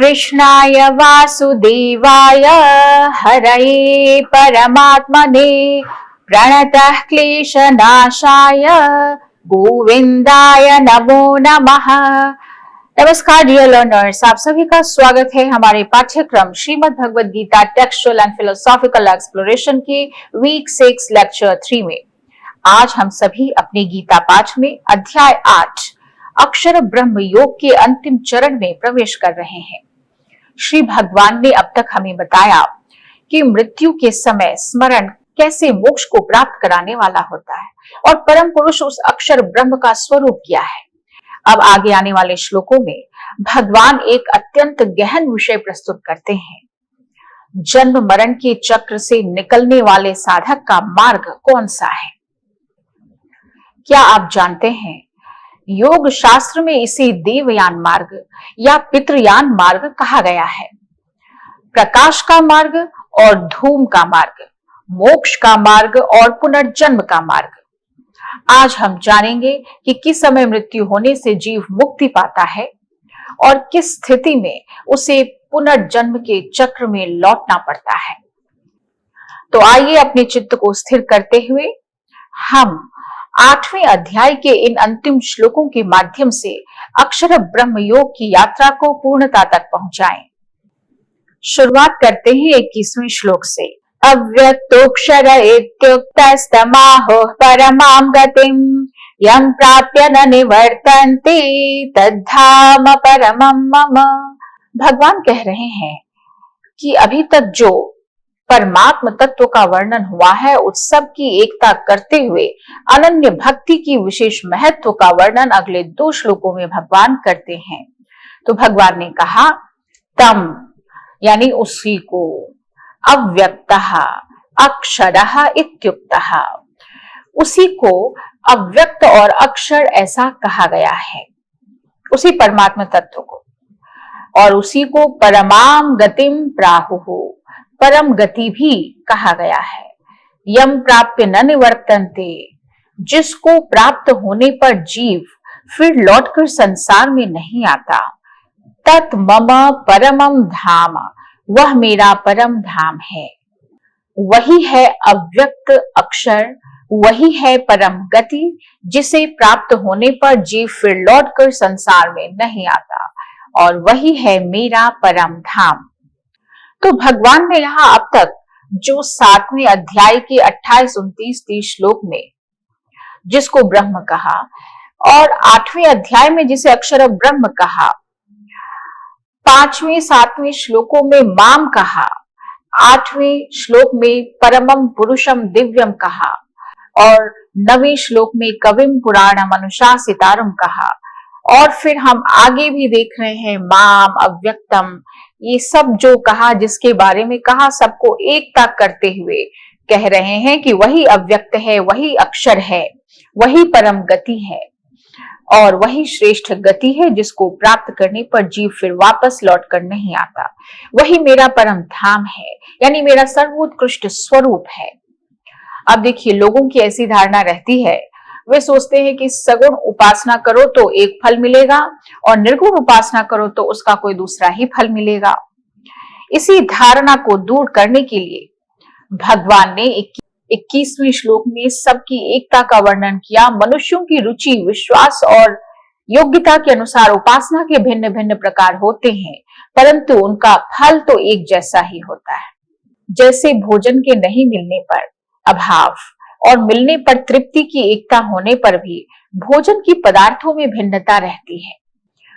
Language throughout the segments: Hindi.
कृष्णाय वासुदेवाय हरये परमात्मने प्रणतः क्लेशनाशाय गोविंदाय नमो नमः। नमस्कार डियर लर्नर्स, आप सभी का स्वागत है हमारे पाठ्यक्रम Shrimad Bhagavad Gita textual and philosophical exploration के वीक 6 लेक्चर 3 में। आज हम सभी अपने गीता पाठ में अध्याय 8 अक्षर ब्रह्म योग के अंतिम चरण में प्रवेश कर रहे हैं। श्री भगवान ने अब तक हमें बताया कि मृत्यु के समय स्मरण कैसे मोक्ष को प्राप्त कराने वाला होता है और परम पुरुष उस अक्षर ब्रह्म का स्वरूप क्या है। अब आगे आने वाले श्लोकों में भगवान एक अत्यंत गहन विषय प्रस्तुत करते हैं। जन्म मरण के चक्र से निकलने वाले साधक का मार्ग कौन सा है? क्या आप जानते हैं, योग शास्त्र में इसे देवयान मार्ग या पितृयान मार्ग कहा गया है। प्रकाश का मार्ग और धूम का मार्ग, मोक्ष का मार्ग और पुनर्जन्म का मार्ग। आज हम जानेंगे कि किस समय मृत्यु होने से जीव मुक्ति पाता है और किस स्थिति में उसे पुनर्जन्म के चक्र में लौटना पड़ता है। तो आइए अपने चित्त को स्थिर करते हुए हम 8वें अध्याय के इन अंतिम श्लोकों के माध्यम से अक्षर ब्रह्म योग की यात्रा को पूर्णता तक पहुंचाएं। शुरुआत करते हैं 21वें श्लोक से। अव्यक्तोक्षर इत्युक्तस्तमाहो परमां गतिं यं प्राप्य न निवर्तन्ते तद्धाम परमं मम। भगवान कह रहे हैं कि अभी तक जो परमात्म तत्व का वर्णन हुआ है उस सब की एकता करते हुए अनन्य भक्ति की विशेष महत्व का वर्णन अगले 2 श्लोकों में भगवान करते हैं। तो भगवान ने कहा तम यानी उसी को, अव्यक्तः अक्षरः इत्युक्तः, उसी को अव्यक्त और अक्षर ऐसा कहा गया है, उसी परमात्म तत्व को। और उसी को परमां गतिम प्राहुः, परम गति भी कहा गया है। यम प्राप्य न निवर्तन्ते, जिसको प्राप्त होने पर जीव फिर लौटकर संसार में नहीं आता। तत् मम परमं धाम, वह मेरा परम धाम है। वही है अव्यक्त अक्षर, वही है परम गति, जिसे प्राप्त होने पर जीव फिर लौटकर संसार में नहीं आता, और वही है मेरा परम धाम। तो भगवान ने यहाँ अब तक जो 7वें अध्याय के 28, 29, 30 श्लोक में जिसको ब्रह्म कहा और 8वें अध्याय में जिसे अक्षर ब्रह्म कहा, 5वें 7वें श्लोकों में माम कहा, 8वें श्लोक में परमम पुरुषम दिव्यम कहा और 9वें श्लोक में कविम पुराणम अनुशासितारम कहा, और फिर हम आगे भी देख रहे हैं माम अव्यक्तम, ये सब जो कहा, जिसके बारे में कहा, सबको एकता करते हुए कह रहे हैं कि वही अव्यक्त है, वही अक्षर है, वही परम गति है और वही श्रेष्ठ गति है जिसको प्राप्त करने पर जीव फिर वापस लौट कर नहीं आता। वही मेरा परम धाम है, यानी मेरा सर्वोत्कृष्ट स्वरूप है। अब देखिए, लोगों की ऐसी धारणा रहती है, वे सोचते हैं कि सगुण उपासना करो तो एक फल मिलेगा और निर्गुण उपासना करो तो उसका कोई दूसरा ही फल मिलेगा। इसी धारणा को दूर करने के लिए भगवान ने 21वें श्लोक में सबकी एकता का वर्णन किया। मनुष्यों की रुचि, विश्वास और योग्यता के अनुसार उपासना के भिन्न भिन्न प्रकार होते हैं, परंतु उनका फल तो एक जैसा ही होता है। जैसे भोजन के नहीं मिलने पर अभाव और मिलने पर तृप्ति की एकता होने पर भी भोजन की पदार्थों में भिन्नता रहती है,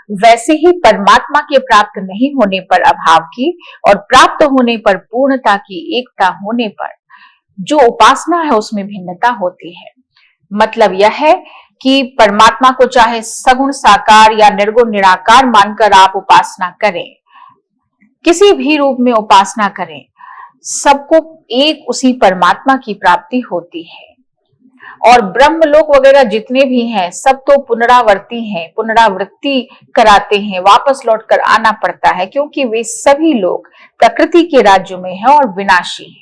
वैसे ही परमात्मा के प्राप्त नहीं होने पर अभाव की और प्राप्त होने पर पूर्णता की एकता होने पर जो उपासना है उसमें भिन्नता होती है। मतलब यह है कि परमात्मा को चाहे सगुण साकार या निर्गुण निराकार मानकर आप उपासना करें, किसी भी रूप में उपासना करें, सबको एक उसी परमात्मा की प्राप्ति होती है। और ब्रह्मलोक वगैरह जितने भी हैं सब तो पुनरावर्ती हैं, पुनरावृत्ति कराते हैं, वापस लौटकर आना पड़ता है, क्योंकि वे सभी लोग प्रकृति के राज्य में हैं और विनाशी हैं।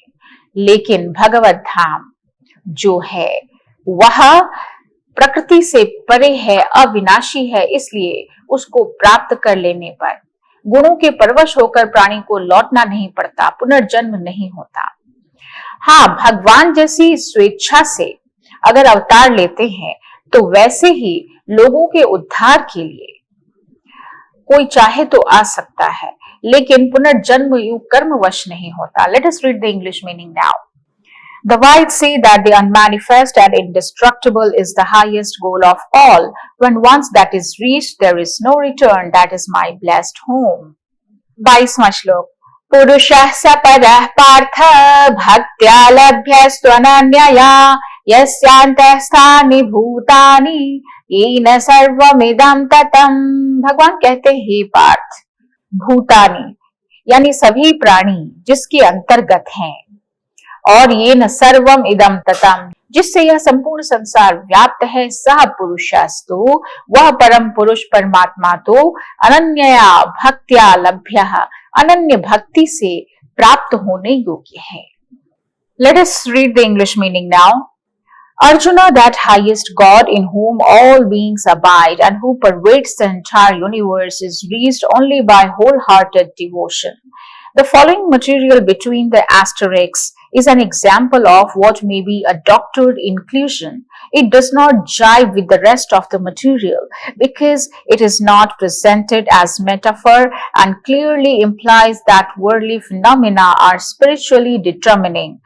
लेकिन भगवत धाम जो है वह प्रकृति से परे है, अविनाशी है, इसलिए उसको प्राप्त कर लेने पर गुणों के परवश होकर प्राणी को लौटना नहीं पड़ता, पुनर्जन्म नहीं होता। हाँ, भगवान जैसी स्वेच्छा से अगर अवतार लेते हैं तो वैसे ही लोगों के उद्धार के लिए कोई चाहे तो आ सकता है, लेकिन पुनर्जन्म यूं कर्मवश नहीं होता। Let us read the English meaning now. The wise say that the unmanifest and indestructible is the highest goal of all. When once that is reached, there is no return. That is my blessed home. 22वां श्लोक। पुरुषः सपदः पार्थ भक्त्या लभ्यस्त्वनन्यया यस्यान्तः स्थानि भूतानि येन सर्वमिदं ततम्। भगवान कहते हैं, हे पार्थ, भूतानि यानी सभी प्राणी जिसके अंतर्गत हैं, और ये न सर्वम इदम ततम जिससे यह संपूर्ण संसार व्याप्त है, सह पुरुषस्तु वह परम पुरुष परमात्मा तो अनन्यया भक्त्या लभ्यः अनन्य भक्ति से प्राप्त होने योग्य है। Let us read the English meaning now. Arjuna, that highest God in whom all beings abide and who pervades the entire universe, is reached only by wholehearted devotion. The following material between the asterisks is an example of what may be a doctored inclusion. It does not jive with the rest of the material because it is not presented as metaphor and clearly implies that worldly phenomena are spiritually determining.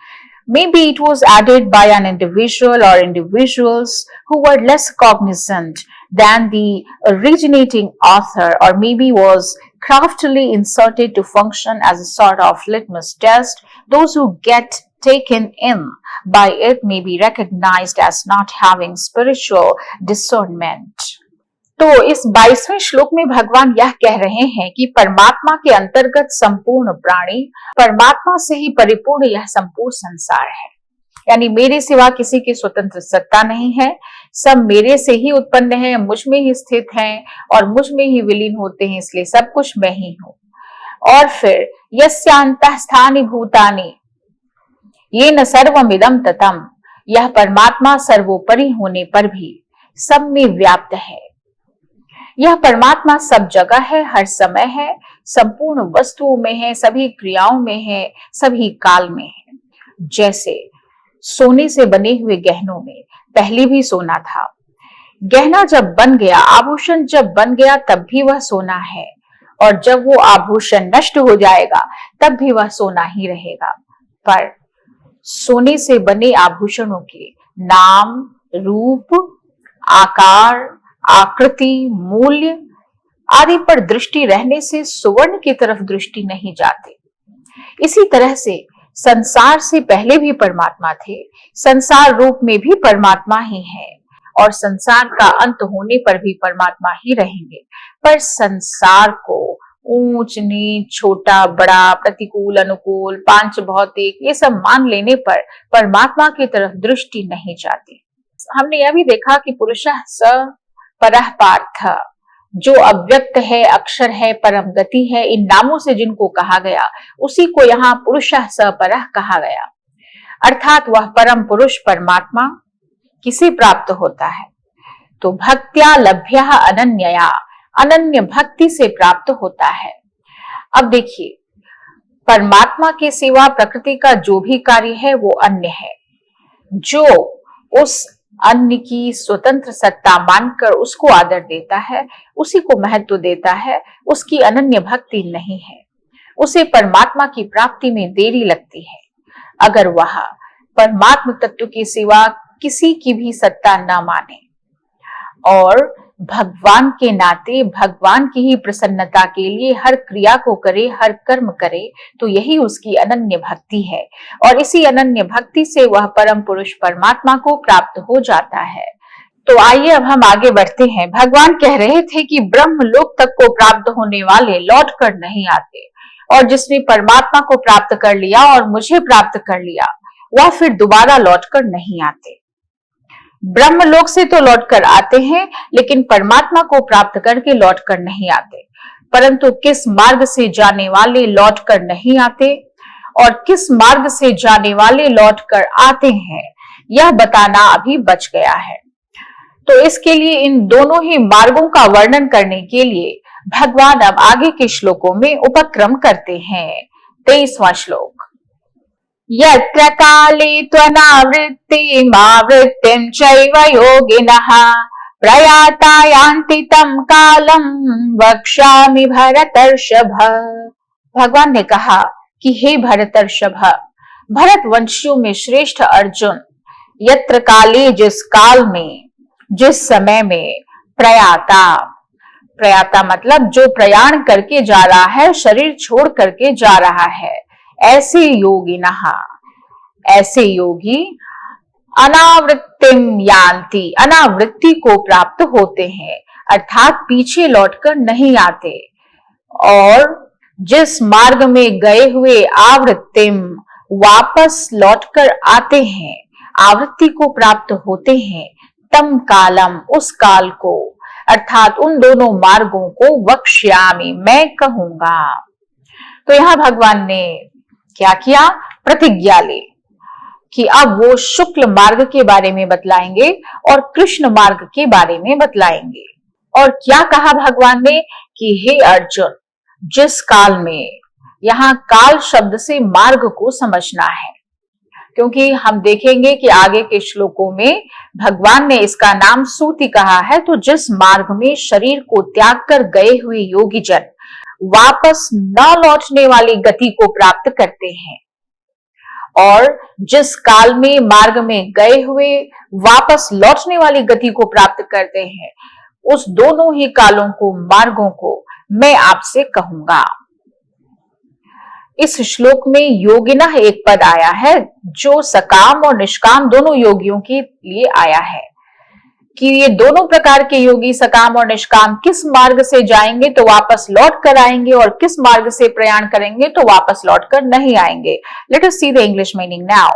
Maybe it was added by an individual or individuals who were less cognizant than the originating author, or maybe was craftily inserted to function as a sort of litmus test. Those who get taken in by it may be recognized as not having spiritual discernment. तो इस 22वें श्लोक में भगवान यह कह रहे हैं कि परमात्मा के अंतर्गत संपूर्ण प्राणी, परमात्मा से ही परिपूर्ण यह संपूर्ण संसार है। यानी मेरे सिवा किसी की स्वतंत्र सत्ता नहीं है, सब मेरे से ही उत्पन्न है, मुझ में ही स्थित हैं और मुझ में ही विलीन होते हैं, इसलिए सब कुछ मैं ही हूं। और फिर यस्यान्तः स्थानि भूतानि येन सर्वमिदं ततम्, यह परमात्मा सर्वोपरि होने पर भी सब में व्याप्त है। यह परमात्मा सब जगह है, हर समय है, संपूर्ण वस्तुओं में है, सभी क्रियाओं में है, सभी काल में है। जैसे सोने से बने हुए गहनों में पहले भी सोना था, गहना जब बन गया, आभूषण जब बन गया, तब भी वह सोना है, और जब वो आभूषण नष्ट हो जाएगा तब भी वह सोना ही रहेगा। पर सोने से बने आभूषणों के नाम, रूप, आकार, आकृति, मूल्य आदि पर दृष्टि रहने से सुवर्ण की तरफ दृष्टि नहीं जाती। इसी तरह से संसार से पहले भी परमात्मा थे, संसार रूप में भी परमात्मा ही है, और संसार का अंत होने पर भी परमात्मा ही रहेंगे। पर संसार को ऊंच नीच, छोटा बड़ा, प्रतिकूल अनुकूल, पांच भौतिक ये सब मान लेने पर परमात्मा की तरफ दृष्टि नहीं जाती। हमने यह भी देखा कि पुरुषः स परः पार्थ, जो अव्यक्त है, अक्षर है, परम गति है, इन नामों से जिनको कहा गया उसी को यहाँ पुरुषः स परः कहा गया। अर्थात वह परम पुरुष परमात्मा किसे प्राप्त होता है? तो भक्त्या लभ्यः अनन्यया, अनन्य भक्ति से प्राप्त होता है। अब देखिए, परमात्मा के सिवा प्रकृति का जो भी कार्य है वो अन्य है। जो उस अन्य की स्वतंत्र सत्ता मानकर उसको आदर देता है, उसी को महत्व देता है, उसकी अनन्य भक्ति नहीं है। उसे परमात्मा की प्राप्ति में देरी लगती है अगर वह परमात्म तत्व के सिवा किसी की भी सत्ता न माने और भगवान के नाते भगवान की ही प्रसन्नता के लिए हर क्रिया को करे, हर कर्म करे, तो यही उसकी अनन्य भक्ति है। और इसी अनन्य भक्ति से वह परम पुरुष परमात्मा को प्राप्त हो जाता है। तो आइए अब हम आगे बढ़ते हैं। भगवान कह रहे थे कि ब्रह्म लोक तक को प्राप्त होने वाले लौट कर नहीं आते, और जिसने परमात्मा को प्राप्त कर लिया और मुझे प्राप्त कर लिया वह फिर दोबारा लौट कर नहीं आते। ब्रह्मलोक से तो लौटकर आते हैं, लेकिन परमात्मा को प्राप्त करके लौटकर नहीं आते। परंतु किस मार्ग से जाने वाले लौटकर नहीं आते और किस मार्ग से जाने वाले लौटकर आते हैं, यह बताना अभी बच गया है। तो इसके लिए इन दोनों ही मार्गों का वर्णन करने के लिए भगवान अब आगे के श्लोकों में उपक्रम करते हैं। 23वां श्लोक। यत्र काले त्वनावृत्तिमावृत्तिं चैव योगिनः प्रयाता यान्ति तं कालम वक्ष्यामि भरतर्षभ। भगवान ने कहा कि हे भरतर्षभ, भरत वंशियों में श्रेष्ठ अर्जुन, यत्र काले जिस काल में, जिस समय में, प्रयाता, प्रयाता मतलब जो प्रयाण करके जा रहा है, शरीर छोड़ करके जा रहा है, ऐसे योगिनः, ऐसे योगी अनावृत्तिम यान्ति, अनावृत्ति को प्राप्त होते हैं, अर्थात पीछे लौटकर नहीं आते। और जिस मार्ग में गए हुए आवृत्तिम, वापस लौटकर आते हैं, आवृत्ति को प्राप्त होते हैं, तम कालम, उस काल को, अर्थात उन दोनों मार्गों को वक्ष्यामि, मैं कहूंगा। तो यहां भगवान ने क्या किया? प्रतिज्ञा ली कि अब वो शुक्ल मार्ग के बारे में बतलाएंगे और कृष्ण मार्ग के बारे में बतलाएंगे। और क्या कहा भगवान ने कि हे अर्जुन, जिस काल में, यहां काल शब्द से मार्ग को समझना है, क्योंकि हम देखेंगे कि आगे के श्लोकों में भगवान ने इसका नाम सूति कहा है। तो जिस मार्ग में शरीर को त्याग कर गए हुए योगी जन वापस न लौटने वाली गति को प्राप्त करते हैं, और जिस काल में मार्ग में गए हुए वापस लौटने वाली गति को प्राप्त करते हैं, उस दोनों ही कालों को, मार्गों को मैं आपसे कहूंगा। इस श्लोक में योगिनः एक पद आया है जो सकाम और निष्काम दोनों योगियों के लिए आया है, कि ये दोनों प्रकार के योगी, सकाम और निष्काम, किस मार्ग से जाएंगे तो वापस लौट कर आएंगे, और किस मार्ग से प्रयाण करेंगे तो वापस लौट कर नहीं आएंगे। Let us see the English meaning now.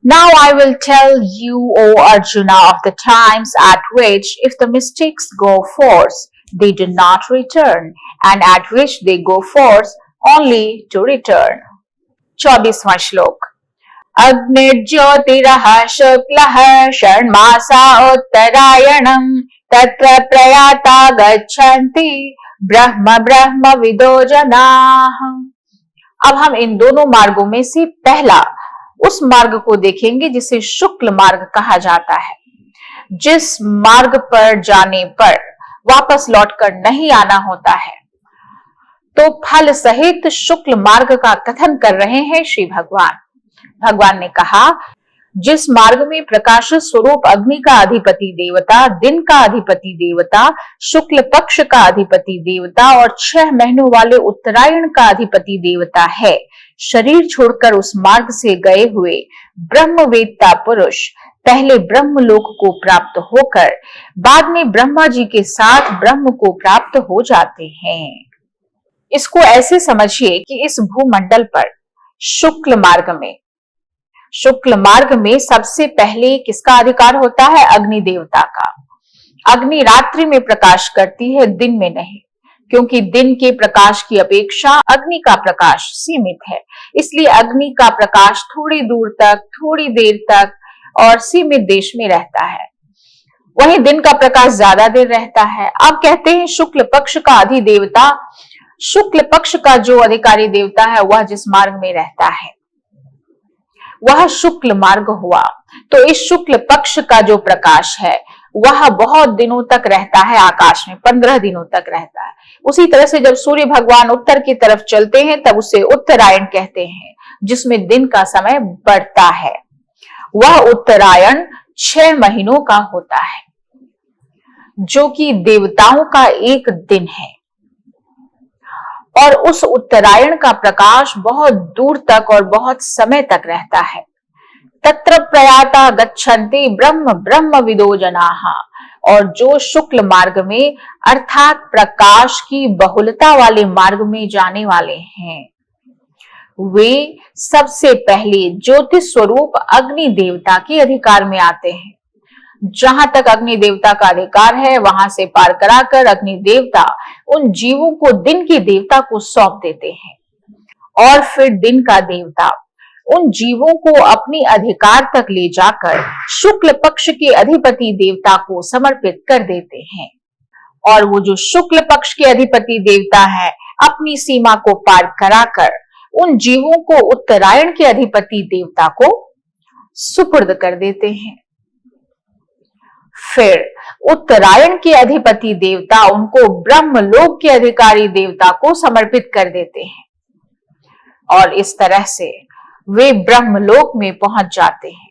Now I will tell you, O Arjuna, of the times at which, if the mystics go forth, they do not return, and at which they go forth only to return. 24वां श्लोक। अग्निर्ज्योतिरः शुक्लः षण्मासा उत्तरायणम् तत्र प्रयाता गच्छन्ति ब्रह्म ब्रह्म विदो जनाः। अब हम इन दोनों मार्गों में से पहला उस मार्ग को देखेंगे जिसे शुक्ल मार्ग कहा जाता है, जिस मार्ग पर जाने पर वापस लौटकर नहीं आना होता है। तो फल सहित शुक्ल मार्ग का कथन कर रहे हैं श्री भगवान। भगवान ने कहा, जिस मार्ग में प्रकाश स्वरूप अग्नि का अधिपति देवता, दिन का अधिपति देवता, शुक्ल पक्ष का अधिपति देवता और 6 महीनों वाले उत्तरायण का अधिपति देवता है, शरीर छोड़कर उस मार्ग से गए हुए ब्रह्मवेत्ता पुरुष पहले ब्रह्म लोक को प्राप्त होकर बाद में ब्रह्मा जी के साथ ब्रह्म को प्राप्त हो जाते हैं। इसको ऐसे समझिए कि इस भूमंडल पर शुक्ल मार्ग में सबसे पहले किसका अधिकार होता है? अग्नि देवता का। अग्नि रात्रि में प्रकाश करती है, दिन में नहीं, क्योंकि दिन के प्रकाश की अपेक्षा अग्नि का प्रकाश सीमित है। इसलिए अग्नि का प्रकाश थोड़ी दूर तक, थोड़ी देर तक और सीमित देश में रहता है, वहीं दिन का प्रकाश ज्यादा देर रहता है। अब कहते हैं शुक्ल पक्ष का अधिदेवता, शुक्ल पक्ष का जो अधिकारी देवता है वह जिस मार्ग में रहता है वह शुक्ल मार्ग हुआ। तो इस शुक्ल पक्ष का जो प्रकाश है वह बहुत दिनों तक रहता है, आकाश में 15 दिनों तक रहता है। उसी तरह से जब सूर्य भगवान उत्तर की तरफ चलते हैं तब उसे उत्तरायण कहते हैं, जिसमें दिन का समय बढ़ता है। वह उत्तरायण 6 महीनों का होता है, जो कि देवताओं का एक दिन है, और उस उत्तरायण का प्रकाश बहुत दूर तक और बहुत समय तक रहता है। तत्र प्रयाता गच्छन्ति ब्रह्म ब्रह्म विदो जनाः। और जो शुक्ल मार्ग में अर्थात प्रकाश की बहुलता वाले मार्ग में जाने वाले हैं, वे सबसे पहले ज्योतिष स्वरूप अग्नि देवता के अधिकार में आते हैं। जहां तक अग्नि देवता का अधिकार है वहां से पार कराकर अग्नि देवता उन जीवों को दिन के देवता को सौंप देते हैं, और फिर दिन का देवता उन जीवों को अपनी अधिकार तक ले जाकर शुक्ल पक्ष के अधिपति देवता को समर्पित कर देते हैं। और वो जो शुक्ल पक्ष के अधिपति देवता है अपनी सीमा को पार कराकर उन जीवों को उत्तरायण के अधिपति देवता को सुपुर्द कर देते हैं। फिर उत्तरायण के अधिपति देवता उनको ब्रह्मलोक के अधिकारी देवता को समर्पित कर देते हैं और इस तरह से वे ब्रह्मलोक में पहुंच जाते हैं।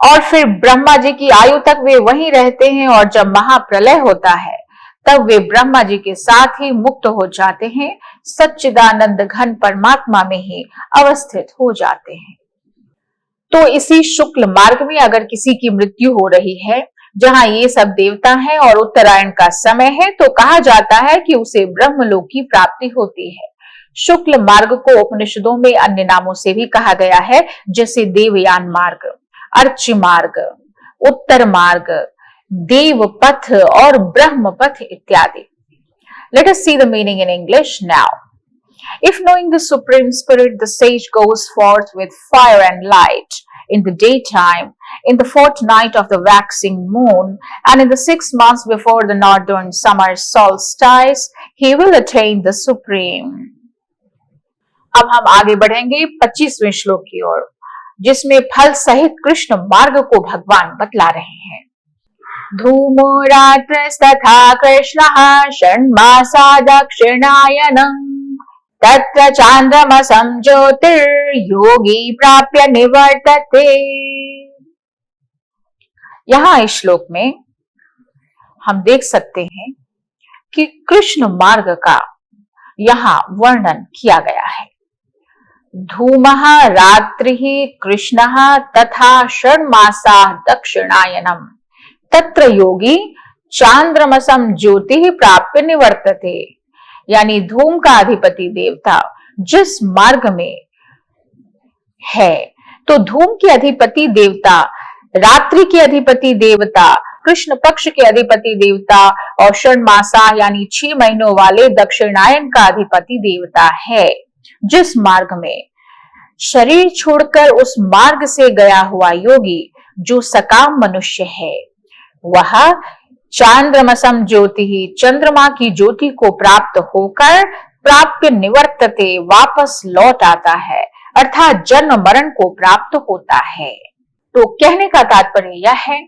और फिर ब्रह्मा जी की आयु तक वे वहीं रहते हैं और जब महाप्रलय होता है तब वे ब्रह्मा जी के साथ ही मुक्त हो जाते हैं, सच्चिदानंद घन परमात्मा में ही अवस्थित हो जाते हैं। तो इसी शुक्ल मार्ग में अगर किसी की मृत्यु हो रही है जहां ये सब देवता हैं और उत्तरायण का समय है तो कहा जाता है कि उसे ब्रह्मलोक की प्राप्ति होती है। शुक्ल मार्ग को उपनिषदों में अन्य नामों से भी कहा गया है, जैसे देवयान मार्ग, अर्च मार्ग, उत्तर मार्ग, देव पथ और ब्रह्म पथ इत्यादि। Let us see the meaning in English now. If knowing the Supreme Spirit, the sage goes forth with fire and light in the daytime, in the fortnight of the waxing moon, and in the 6 months before the northern summer solstice, he will attain the Supreme. अब हम आगे बढ़ेंगे 25वें श्लोक की ओर, जिसमें फल सहित कृष्ण मार्ग को भगवान बतला रहे हैं। धूमो रात्रस्तथा कृष्णः षण्मासा दक्षिणायनम् तत्र चांद्रमसं ज्योतिर्योगी प्राप्य निवर्तते। यहाँ इस श्लोक में हम देख सकते हैं कि कृष्ण मार्ग का यहाँ वर्णन किया गया है। धूमः रात्रिः कृष्णः तथा षण्मासा दक्षिणायनम् तत्र योगी चांद्रमसं ज्योतिः प्राप्य निवर्तते। यानी धूम का अधिपति देवता जिस मार्ग में है, तो धूम के अधिपति देवता, रात्रि के अधिपति देवता, कृष्ण पक्ष के अधिपति देवता और षण्मासा यानी 6 महीनों वाले दक्षिणायन का अधिपति देवता है। जिस मार्ग में शरीर छोड़कर उस मार्ग से गया हुआ योगी जो सकाम मनुष्य है, वह चांद्रमसम ज्योति ही चंद्रमा की ज्योति को प्राप्त होकर प्राप्य निवर्तते वापस लौट आता है, अर्थात जन्म मरण को प्राप्त होता है। तो कहने का तात्पर्य यह है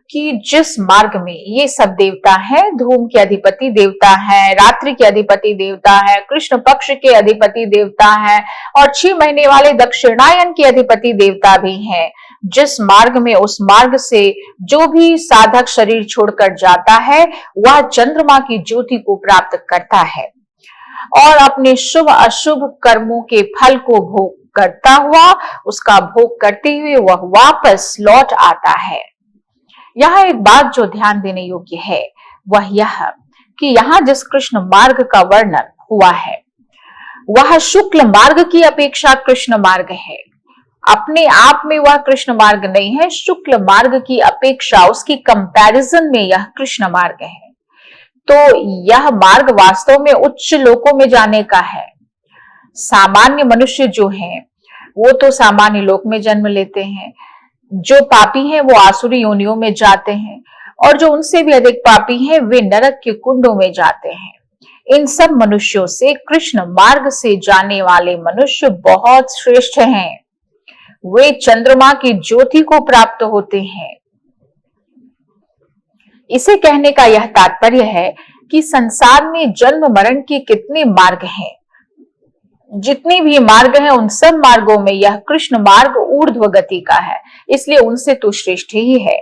कि जिस मार्ग में ये सब देवता हैं, धूम के अधिपति देवता है, रात्रि के अधिपति देवता है, कृष्ण पक्ष के अधिपति देवता है और 6 महीने वाले दक्षिणायन के अधिपति देवता भी हैं, जिस मार्ग में उस मार्ग से जो भी साधक शरीर छोड़कर जाता है वह चंद्रमा की ज्योति को प्राप्त करता है और अपने शुभ अशुभ कर्मों के फल को भोग करता हुआ, उसका भोग करते हुए वह वापस लौट आता है। यहाँ एक बात जो ध्यान देने योग्य है वह यह कि यहाँ जिस कृष्ण मार्ग का वर्णन हुआ है वह शुक्ल मार्ग की अपेक्षा कृष्ण मार्ग है। अपने आप में वह कृष्ण मार्ग नहीं है, शुक्ल मार्ग की अपेक्षा उसकी कंपैरिजन में यह कृष्ण मार्ग है। तो यह मार्ग वास्तव में उच्च लोकों में जाने का है। सामान्य मनुष्य जो हैं वो तो सामान्य लोक में जन्म लेते हैं, जो पापी हैं वो आसुरी योनियों में जाते हैं और जो उनसे भी अधिक पापी हैं वे नरक के कुंडों में जाते हैं। इन सब मनुष्यों से कृष्ण मार्ग से जाने वाले मनुष्य बहुत श्रेष्ठ हैं। वे चंद्रमा की ज्योति को प्राप्त होते हैं। इसे कहने का यह तात्पर्य है कि संसार में जन्म मरण के कितने मार्ग हैं, जितने भी मार्ग हैं उन सब मार्गों में यह कृष्ण मार्ग ऊर्ध्व गति का है, इसलिए उनसे तो श्रेष्ठ ही है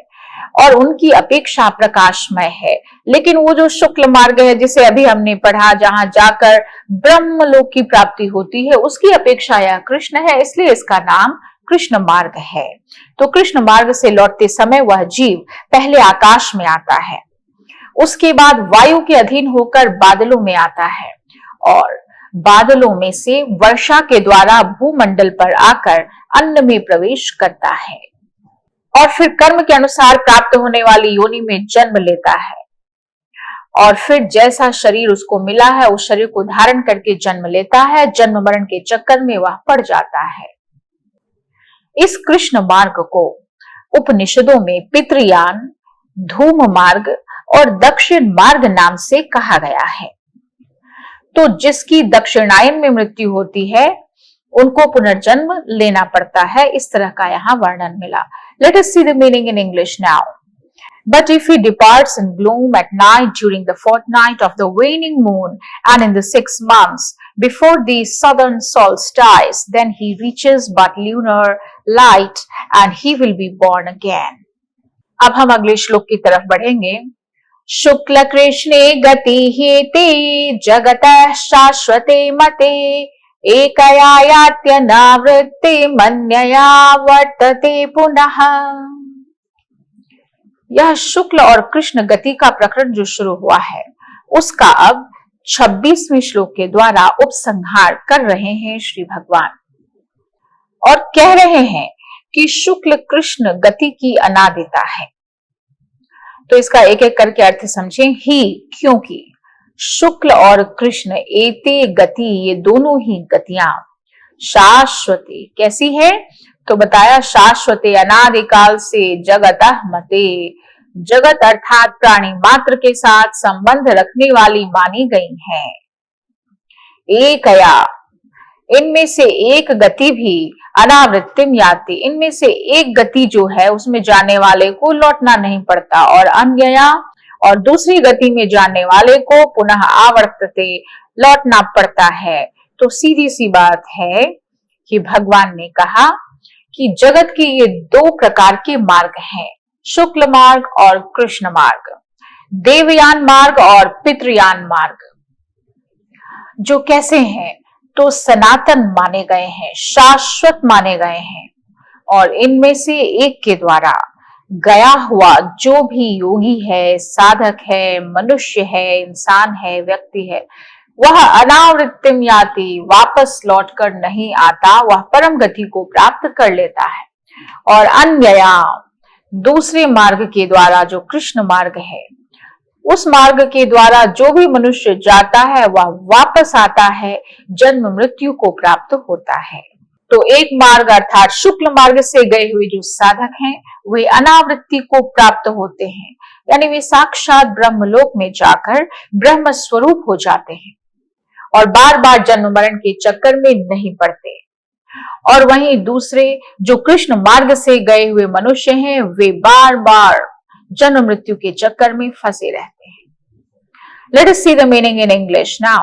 और उनकी अपेक्षा प्रकाशमय है। लेकिन वो जो शुक्ल मार्ग है जिसे अभी हमने पढ़ा, जहां जाकर ब्रह्मलोक की प्राप्ति होती है, उसकी अपेक्षा यह कृष्ण है, इसलिए इसका नाम कृष्ण मार्ग है। तो कृष्ण मार्ग से लौटते समय वह जीव पहले आकाश में आता है, उसके बाद वायु के अधीन होकर बादलों में आता है और बादलों में से वर्षा के द्वारा भूमंडल पर आकर अन्न में प्रवेश करता है और फिर कर्म के अनुसार प्राप्त होने वाली योनि में जन्म लेता है और फिर जैसा शरीर उसको मिला है उस शरीर को धारण करके जन्म लेता है। जन्म मरण के चक्कर में वह पड़ जाता है। इस कृष्ण मार्ग को उपनिषदों में पितृयान, धूम मार्ग और दक्षिण मार्ग नाम से कहा गया है। तो जिसकी दक्षिणायन में मृत्यु होती है उनको पुनर्जन्म लेना पड़ता है। इस तरह का यहाँ वर्णन मिला। Let us see the meaning in English now. But if he departs in gloom at night during the fortnight of the waning moon and in the 6 months before the southern solstice, then he reaches but lunar light and he will be born again. अब हम अगले श्लोक की तरफ बढ़ेंगे। शुक्ल कृष्णे गति हेते जगतः शाश्वते मते एकया यात्यनावृत्ते मन्यया वर्तते पुनः। यह शुक्ल और कृष्ण गति का प्रकरण जो शुरू हुआ है उसका अब 26वें श्लोक के द्वारा उपसंहार कर रहे हैं श्री भगवान और कह रहे हैं कि शुक्ल कृष्ण गति की अनादिता है। तो इसका एक एक करके अर्थ समझें। ही क्योंकि शुक्ल और कृष्ण एते गति, ये दोनों ही गतियां शाश्वती कैसी है तो बताया शाश्वते अनादिकाल से जगतः मते, जगत अर्थात प्राणी मात्र के साथ संबंध रखने वाली मानी गई हैं। एकया इनमें से एक गति भी अनावृत्तिम याति, इनमें से एक गति जो है उसमें जाने वाले को लौटना नहीं पड़ता और अन्यया और दूसरी गति में जाने वाले को पुनः आवर्तते लौटना पड़ता है। तो सीधी सी बात है कि भगवान ने कहा कि जगत के ये 2 प्रकार के मार्ग हैं, शुक्ल मार्ग और कृष्ण मार्ग, देवयान मार्ग और पितृयान मार्ग, जो कैसे हैं तो सनातन माने गए हैं, शाश्वत माने गए हैं और इनमें से एक के द्वारा गया हुआ जो भी योगी है, साधक है, मनुष्य है, इंसान है, व्यक्ति है, वह अनावृत्तिम याति, वापस लौटकर नहीं आता, वह परम गति को प्राप्त कर लेता है। और अन्यया दूसरे मार्ग के द्वारा जो कृष्ण मार्ग है, उस मार्ग के द्वारा जो भी मनुष्य जाता है वह वापस आता है, जन्म मृत्यु को प्राप्त होता है। तो एक मार्ग अर्थात शुक्ल मार्ग से गए हुए जो साधक हैं वे अनावृत्ति को प्राप्त होते हैं, यानी वे साक्षात ब्रह्मलोक में जाकर ब्रह्म स्वरूप हो जाते हैं और बार बार जन्म मरण के चक्कर में नहीं पड़ते। और वहीं दूसरे जो कृष्ण मार्ग से गए हुए मनुष्य हैं वे बार बार जन्म मृत्यु के चक्कर में फंसे रहते हैं। Let us see the meaning in English now.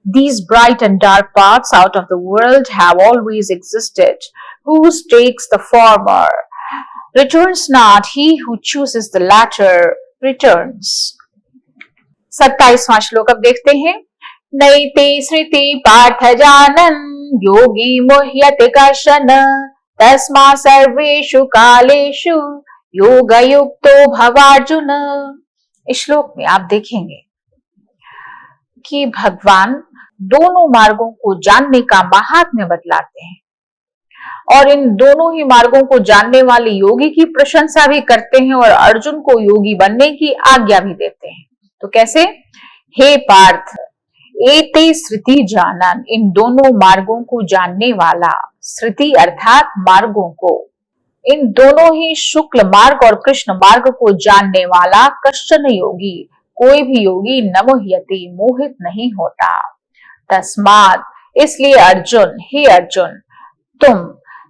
These bright and dark paths out of the world have always existed. Who takes the former returns not, he who chooses the latter returns. 27वां श्लोक अब देखते हैं। नैते श्रुति पार्थ जानन् योगी मुह्यते कश्चन तस्मा सर्वेषु कालेषु योग युक्तो भवार्जुन। इस श्लोक में आप देखेंगे कि भगवान दोनों मार्गों को जानने का महात्म्य बतलाते हैं और इन दोनों ही मार्गों को जानने वाले योगी की प्रशंसा भी करते हैं और अर्जुन को योगी बनने की आज्ञा भी देते हैं। तो कैसे? हे पार्थ, एते श्रुति जानन, इन दोनों मार्गों को जानने वाला, श्रुति अर्थात मार्गों को, इन दोनों ही शुक्ल मार्ग और कृष्ण मार्ग को जानने वाला कश्चन योगी, कोई भी योगी न मुह्यति, मोहित नहीं होता। तस्मात् इसलिए अर्जुन, हे अर्जुन, तुम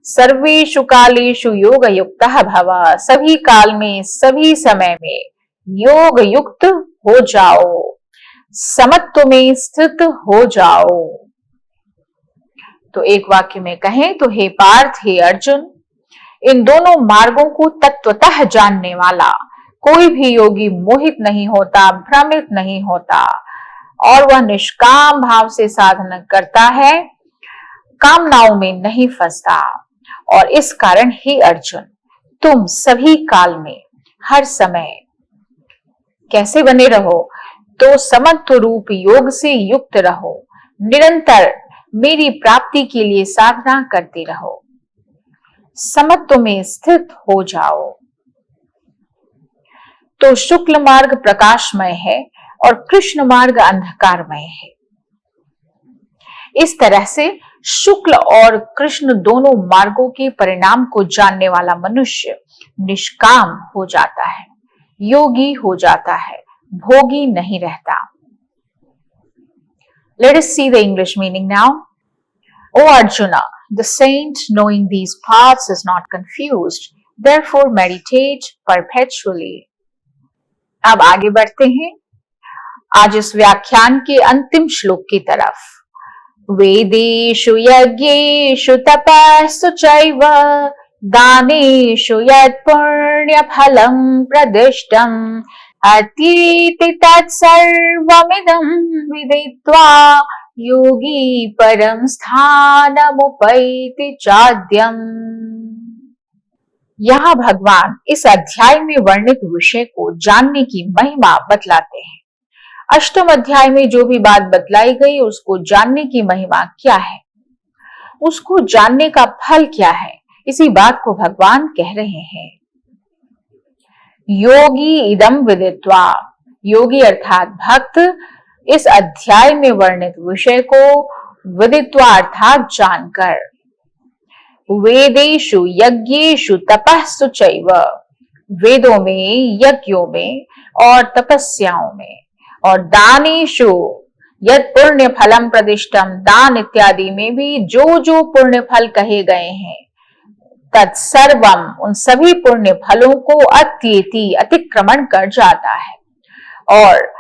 सर्वेषु कालेषु योग युक्तः भव, सभी काल में सभी समय में योग युक्त हो जाओ, समत्व में स्थित हो जाओ। तो एक वाक्य में कहें तो हे पार्थ, हे अर्जुन, इन दोनों मार्गों को तत्वतः जानने वाला कोई भी योगी मोहित नहीं होता, भ्रमित नहीं होता और वह निष्काम भाव से साधना करता है, कामनाओं में नहीं फंसता। और इस कारण हे अर्जुन, तुम सभी काल में हर समय कैसे बने रहो तो समत्व रूप योग से युक्त रहो, निरंतर मेरी प्राप्ति के लिए साधना करते रहो, समत्व में स्थित हो जाओ। तो शुक्ल मार्ग प्रकाशमय है और कृष्ण मार्ग अंधकारमय है। इस तरह से शुक्ल और कृष्ण दोनों मार्गों के परिणाम को जानने वाला मनुष्य निष्काम हो जाता है, योगी हो जाता है, भोगी नहीं रहता। Let us see the English meaning now. O Arjuna, the saint knowing these paths is not confused, therefore meditate perpetually. अब आगे बढ़ते हैं आज इस व्याख्यान के अंतिम श्लोक की तरफ। वेदेषु यज्ञेषु तपस्सु चैव दानेषु यत् पुण्यफलं प्रदिष्टम् अतीति तत्सर्वमिदं विदित्वा योगी परम स्थानमुपैति चाद्यम्। यहाँ भगवान इस अध्याय में वर्णित विषय को जानने की महिमा बतलाते हैं। अष्टम अध्याय में जो भी बात बतलाई गई उसको जानने की महिमा क्या है, उसको जानने का फल क्या है, इसी बात को भगवान कह रहे हैं। योगी इदम विदित्वा, योगी अर्थात भक्त इस अध्याय में वर्णित विषय को विदित्वा अर्थात जानकर, वेदेषु यज्ञेषु तपस्सु चैव, वेदों में, यज्ञों में और तपस्याओं में, और दानेषु यत् पुण्य फलम प्रदिष्टम, दान इत्यादि में भी जो जो पुण्य फल कहे गए हैं, तत्सर्वम उन सभी पुण्य फलों को अत्येति अतिक्रमण कर जाता है, और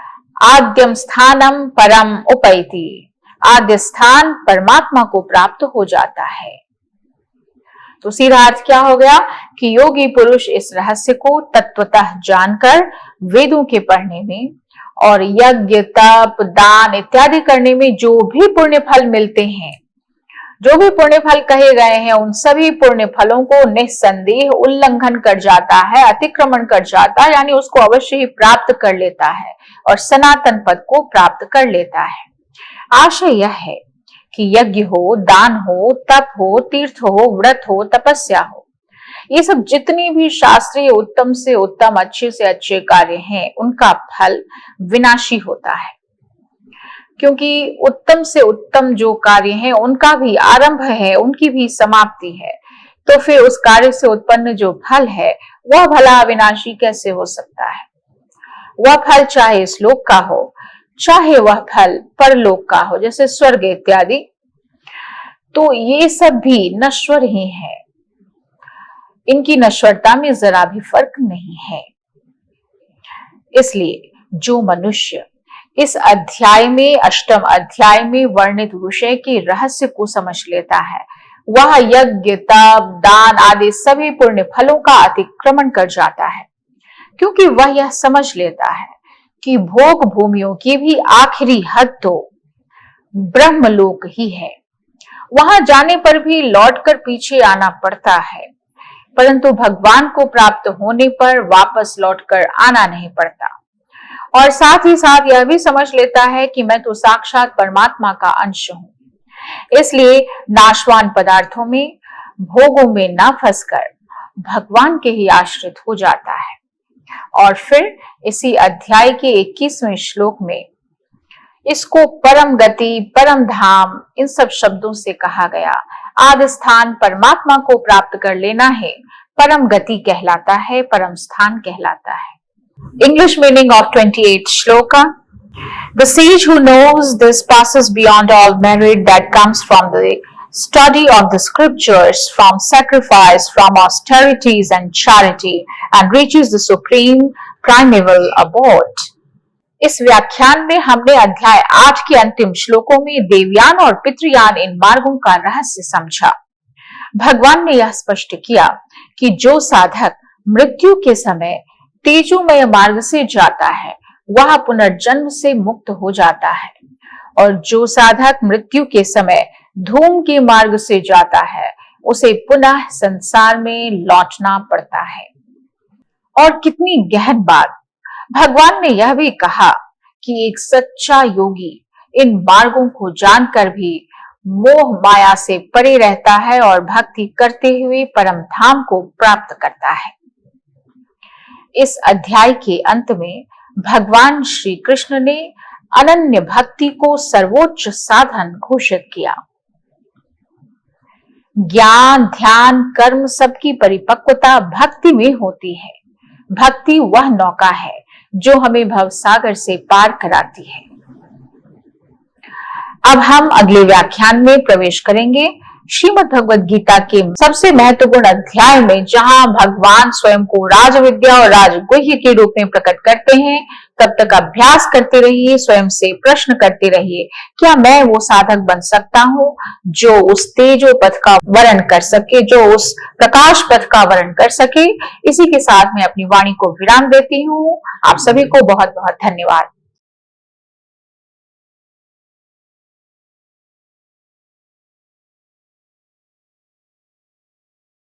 आद्यम स्थानम परम उपैति, आद्य स्थान परमात्मा को प्राप्त हो जाता है। तो सीधा अर्थ क्या हो गया कि योगी पुरुष इस रहस्य को तत्वतः जानकर वेदों के पढ़ने में और यज्ञ तप दान इत्यादि करने में जो भी पुण्य फल मिलते हैं, जो भी पुण्य फल कहे गए हैं, उन सभी पुण्य फलों को निस्संदेह उल्लंघन कर जाता है, अतिक्रमण कर जाता है, यानी उसको अवश्य ही प्राप्त कर लेता है और सनातन पद को प्राप्त कर लेता है। आशय यह है कि यज्ञ हो, दान हो, तप हो, तीर्थ हो, व्रत हो, तपस्या हो, ये सब जितनी भी शास्त्रीय उत्तम से उत्तम, अच्छे से अच्छे कार्य हैं, उनका फल विनाशी होता है, क्योंकि उत्तम से उत्तम जो कार्य हैं उनका भी आरंभ है, उनकी भी समाप्ति है। तो फिर उस कार्य से उत्पन्न जो फल है वह भला अविनाशी कैसे हो सकता है? वह फल चाहे इस लोक का हो, चाहे वह फल परलोक का हो, जैसे स्वर्ग इत्यादि, तो ये सब भी नश्वर ही है, इनकी नश्वरता में जरा भी फर्क नहीं है। इसलिए जो मनुष्य इस अध्याय में, अष्टम अध्याय में वर्णित विषय के रहस्य को समझ लेता है, वह यज्ञ तप दान आदि सभी पुण्य फलों का अतिक्रमण कर जाता है, क्योंकि वह यह समझ लेता है कि भोग भूमियों की भी आखिरी हद तो ब्रह्मलोक ही है। वहां जाने पर भी लौटकर पीछे आना पड़ता है, परंतु भगवान को प्राप्त होने पर वापस लौटकर आना नहीं पड़ता। और साथ ही साथ यह भी समझ लेता है कि मैं तो साक्षात परमात्मा का अंश हूं। इसलिए नाशवान पदार्थों में, भोगों में न फंसकर भगवान के ही आश्रित हो जाता है। और फिर इसी अध्याय के 21वें श्लोक में इसको परम गति, परम धाम, इन सब शब्दों से कहा गया। आदि स्थान परमात्मा को प्राप्त कर लेना है, परम गति कहलाता है, परम स्थान कहलाता है। English meaning of 28th shloka. The sage who knows this passes beyond all merit that comes from the study of the scriptures, from sacrifice, from austerities and charity, and reaches the supreme primeval abode. इस व्याख्यान में हमने अध्याय 8 के अंतिम श्लोकों में देवयान और पितृयान इन मार्गों का रहस्य समझा। भगवान ने यह स्पष्ट किया कि जो साधक मृत्यु के समय तेजोमय मार्ग से जाता है वह पुनर्जन्म से मुक्त हो जाता है, और जो साधक मृत्यु के समय धूम के मार्ग से जाता है उसे पुनः संसार में लौटना पड़ता है। और कितनी गहन बात! भगवान ने यह भी कहा कि एक सच्चा योगी इन मार्गों को जानकर भी मोह माया से परे रहता है और भक्ति करते हुए परम धाम को प्राप्त करता है। इस अध्याय के अंत में भगवान श्री कृष्ण ने अनन्य भक्ति को सर्वोच्च साधन घोषित किया। ज्ञान, ध्यान, कर्म सबकी परिपक्वता भक्ति में होती है। भक्ति वह नौका है जो हमें भवसागर से पार कराती है। अब हम अगले व्याख्यान में प्रवेश करेंगे श्रीमद् भगवद गीता के सबसे महत्वपूर्ण अध्याय में, जहां भगवान स्वयं को राजविद्या और राजगुह्य के रूप में प्रकट करते हैं। तब तक अभ्यास करते रहिए, स्वयं से प्रश्न करते रहिए, क्या मैं वो साधक बन सकता हूँ जो उस तेजो पथ का वर्ण कर सके, जो उस प्रकाश पथ का वर्ण कर सके। इसी के साथ मैं अपनी वाणी को विराम देती हूँ। आप सभी को बहुत बहुत धन्यवाद।